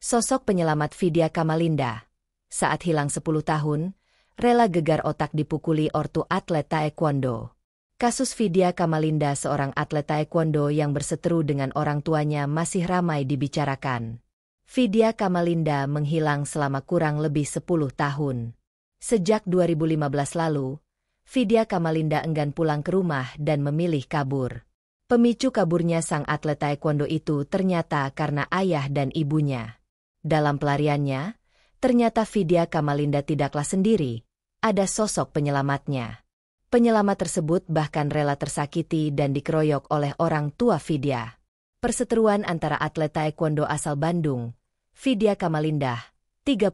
Sosok penyelamat Vidya Kamalinda. Saat hilang 10 tahun, rela gegar otak dipukuli ortu atlet taekwondo. Kasus Vidya Kamalinda, seorang atlet taekwondo yang berseteru dengan orang tuanya, masih ramai dibicarakan. Vidya Kamalinda menghilang selama kurang lebih 10 tahun. Sejak 2015 lalu, Vidya Kamalinda enggan pulang ke rumah dan memilih kabur. Pemicu kaburnya sang atlet taekwondo itu ternyata karena ayah dan ibunya. Dalam pelariannya, ternyata Vidya Kamalinda tidaklah sendiri, ada sosok penyelamatnya. Penyelamat tersebut bahkan rela tersakiti dan dikeroyok oleh orang tua Vidya. Perseteruan antara atlet taekwondo asal Bandung, Vidya Kamalinda, 30,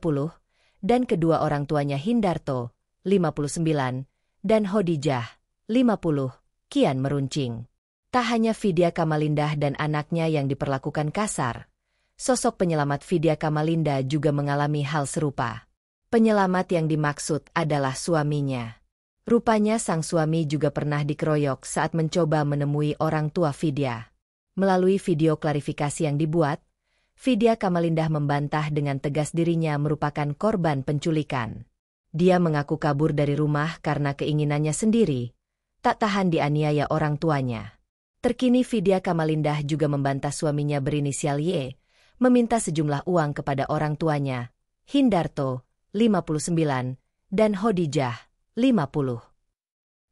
dan kedua orang tuanya Hindarto, 59, dan Hodijah, 50, kian meruncing. Tak hanya Vidya Kamalinda dan anaknya yang diperlakukan kasar, sosok penyelamat Vidya Kamalinda juga mengalami hal serupa. Penyelamat yang dimaksud adalah suaminya. Rupanya sang suami juga pernah dikeroyok saat mencoba menemui orang tua Vidya. Melalui video klarifikasi yang dibuat, Vidya Kamalinda membantah dengan tegas dirinya merupakan korban penculikan. Dia mengaku kabur dari rumah karena keinginannya sendiri, tak tahan dianiaya orang tuanya. Terkini Vidya Kamalinda juga membantah suaminya berinisial Y, meminta sejumlah uang kepada orang tuanya, Hindarto, 59, dan Hodijah, 50.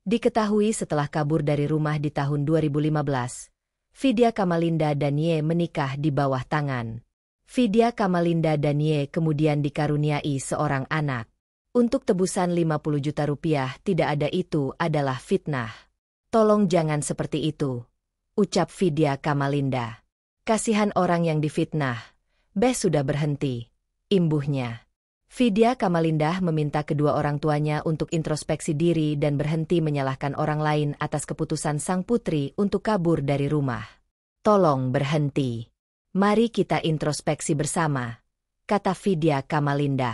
Diketahui setelah kabur dari rumah di tahun 2015, Vidya Kamalinda dan Y menikah di bawah tangan. Vidya Kamalinda dan Y kemudian dikaruniai seorang anak. Untuk tebusan 50 juta rupiah, tidak ada, itu adalah fitnah. Tolong jangan seperti itu, ucap Vidya Kamalinda. Kasihan orang yang difitnah. Sudah berhenti, imbuhnya. Vidya Kamalinda meminta kedua orang tuanya untuk introspeksi diri dan berhenti menyalahkan orang lain atas keputusan sang putri untuk kabur dari rumah. Tolong berhenti. Mari kita introspeksi bersama, kata Vidya Kamalinda.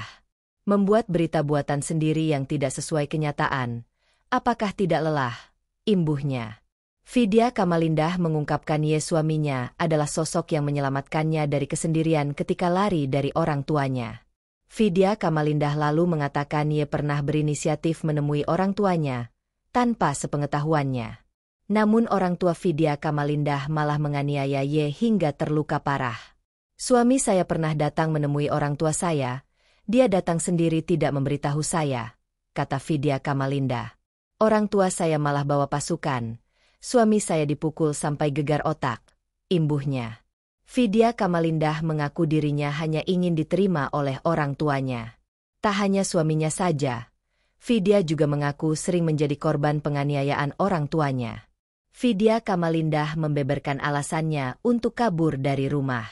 Membuat berita buatan sendiri yang tidak sesuai kenyataan, apakah tidak lelah, imbuhnya. Vidya Kamalinda mengungkapkan Y, suaminya, adalah sosok yang menyelamatkannya dari kesendirian ketika lari dari orang tuanya. Vidya Kamalinda lalu mengatakan Y pernah berinisiatif menemui orang tuanya, tanpa sepengetahuannya. Namun orang tua Vidya Kamalinda malah menganiaya Y hingga terluka parah. Suami saya pernah datang menemui orang tua saya, dia datang sendiri tidak memberitahu saya, kata Vidya Kamalinda. Orang tua saya malah bawa pasukan. Suami saya dipukul sampai gegar otak, imbuhnya. Vidya Kamalinda mengaku dirinya hanya ingin diterima oleh orang tuanya. Tak hanya suaminya saja, Vidya juga mengaku sering menjadi korban penganiayaan orang tuanya. Vidya Kamalinda membeberkan alasannya untuk kabur dari rumah.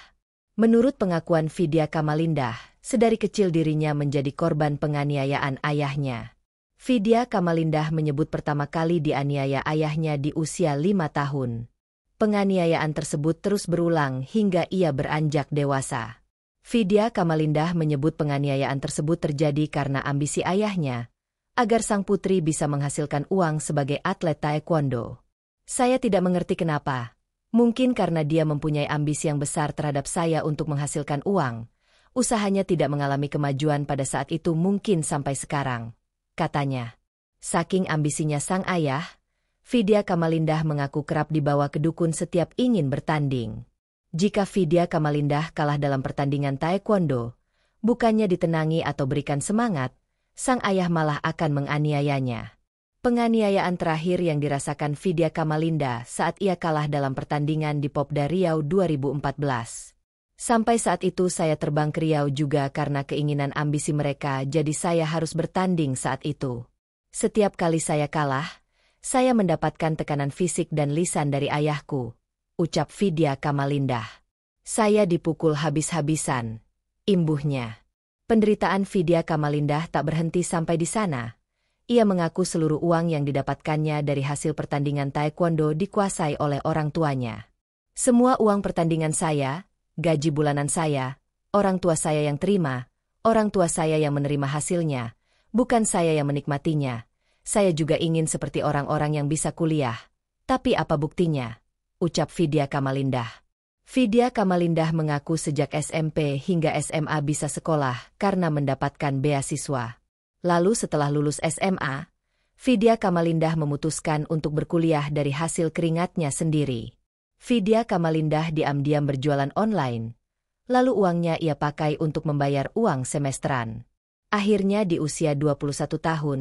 Menurut pengakuan Vidya Kamalinda, sedari kecil dirinya menjadi korban penganiayaan ayahnya. Vidya Kamalinda menyebut pertama kali dianiaya ayahnya di usia 5 tahun. Penganiayaan tersebut terus berulang hingga ia beranjak dewasa. Vidya Kamalinda menyebut penganiayaan tersebut terjadi karena ambisi ayahnya, agar sang putri bisa menghasilkan uang sebagai atlet taekwondo. Saya tidak mengerti kenapa. Mungkin karena dia mempunyai ambisi yang besar terhadap saya untuk menghasilkan uang. Usahanya tidak mengalami kemajuan pada saat itu, mungkin sampai sekarang, katanya. Saking ambisinya sang ayah, Vidya Kamalinda mengaku kerap dibawa ke dukun setiap ingin bertanding. Jika Vidya Kamalinda kalah dalam pertandingan taekwondo, bukannya ditenangi atau berikan semangat, sang ayah malah akan menganiayanya. Penganiayaan terakhir yang dirasakan Vidya Kamalinda saat ia kalah dalam pertandingan di Popda Riau 2014. Sampai saat itu saya terbang ke Riau juga karena keinginan ambisi mereka, jadi saya harus bertanding saat itu. Setiap kali saya kalah, saya mendapatkan tekanan fisik dan lisan dari ayahku, ucap Vidya Kamalinda. Saya dipukul habis-habisan, imbuhnya. Penderitaan Vidya Kamalinda tak berhenti sampai di sana. Ia mengaku seluruh uang yang didapatkannya dari hasil pertandingan taekwondo dikuasai oleh orang tuanya. Semua uang pertandingan saya, gaji bulanan saya, orang tua saya yang terima, orang tua saya yang menerima hasilnya, bukan saya yang menikmatinya. Saya juga ingin seperti orang-orang yang bisa kuliah. Tapi apa buktinya? Ucap Vidya Kamalinda. Vidya Kamalindah mengaku sejak SMP hingga SMA bisa sekolah karena mendapatkan beasiswa. Lalu setelah lulus SMA, Vidya Kamalindah memutuskan untuk berkuliah dari hasil keringatnya sendiri. Vidya Kamalindah diam-diam berjualan online, lalu uangnya ia pakai untuk membayar uang semesteran. Akhirnya di usia 21 tahun,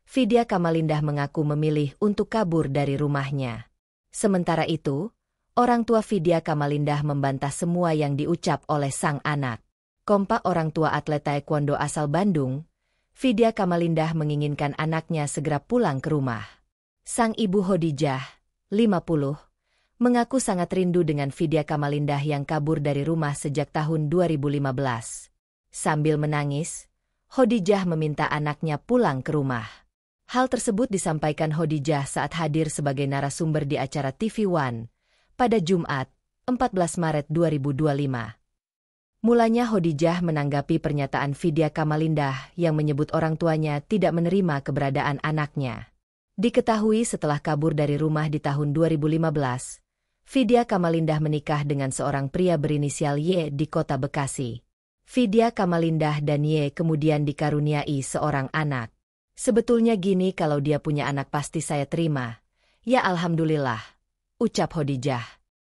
Vidya Kamalindah mengaku memilih untuk kabur dari rumahnya. Sementara itu, orang tua Vidya Kamalindah membantah semua yang diucap oleh sang anak. Kompak orang tua atlet taekwondo asal Bandung, Vidya Kamalindah menginginkan anaknya segera pulang ke rumah. Sang ibu Khadijah, 50, mengaku sangat rindu dengan Vidya Kamalindah yang kabur dari rumah sejak tahun 2015. Sambil menangis, Khadijah meminta anaknya pulang ke rumah. Hal tersebut disampaikan Khadijah saat hadir sebagai narasumber di acara TV One pada Jumat, 14 Maret 2025. Mulanya Khadijah menanggapi pernyataan Vidya Kamalindah yang menyebut orang tuanya tidak menerima keberadaan anaknya. Diketahui setelah kabur dari rumah di tahun 2015, Vidya Kamalindah menikah dengan seorang pria berinisial Y di kota Bekasi. Vidya Kamalindah dan Y kemudian dikaruniai seorang anak. Sebetulnya gini, kalau dia punya anak pasti saya terima. Ya alhamdulillah, ucap Khadijah.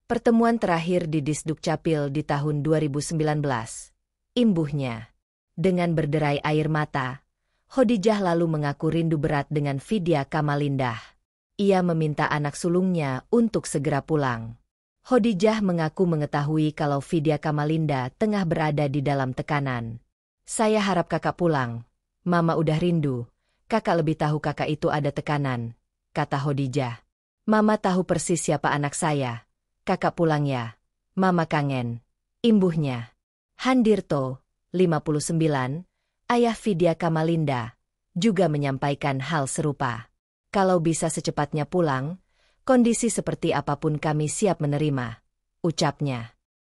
Pertemuan terakhir di Disduk Capil di tahun 2019. Imbuhnya. Dengan berderai air mata, Khadijah lalu mengaku rindu berat dengan Vidya Kamalindah. Ia meminta anak sulungnya untuk segera pulang. Khadijah mengaku mengetahui kalau Vidya Kamalindah tengah berada di dalam tekanan. Saya harap kakak pulang. Mama udah rindu. Kakak lebih tahu kakak itu ada tekanan, kata Khadijah. Mama tahu persis siapa anak saya. Kakak pulang ya. Mama kangen. Imbuhnya. Handirto, 59, ayah Vidya Kamalindah, juga menyampaikan hal serupa. Kalau bisa secepatnya pulang, kondisi seperti apapun kami siap menerima, ucapnya.